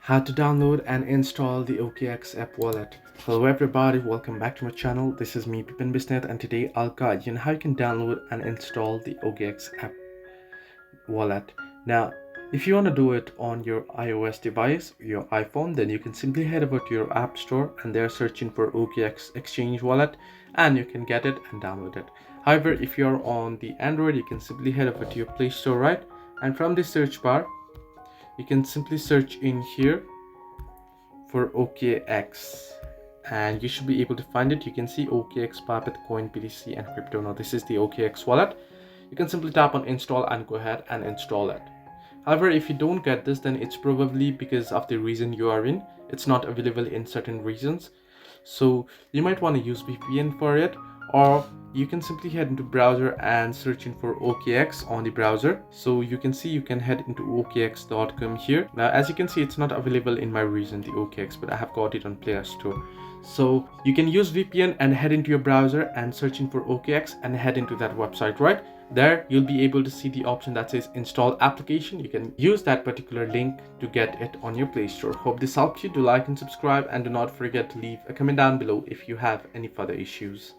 How to download and install the OKX app wallet. Hello everybody, welcome back to my channel. This is me Pipin Bisnet, and today I'll guide you on how you can download and install the OKX app wallet. Now if you want to do it on your iOS device, your iPhone, then you can simply head over to your app store and they're searching for OKX Exchange Wallet and you can get it and download it. However, if you're on the Android, you can simply head over to your Play Store, right? And from the search bar you can simply search in here for OKX and you should be able to find it. You can see OKX, Puppet, Coin, BTC and crypto. Now this is the OKX wallet. You can simply tap on install and go ahead and install it. However, if you don't get this, then it's probably because of the region you are in. It's not available in certain regions, so you might want to use VPN for it, or you can simply head into browser and searching for OKX on the browser. So you can see you can head into okx.com here. Now as you can see, it's not available in my region, the OKX, but I have got it on Play Store. So you can use VPN and head into your browser and searching for OKX and head into that website, right? There you'll be able to see the option that says install application. You can use that particular link to get it on your Play Store. Hope this helped you. Do like and subscribe, and do not forget to leave a comment down below if you have any further issues.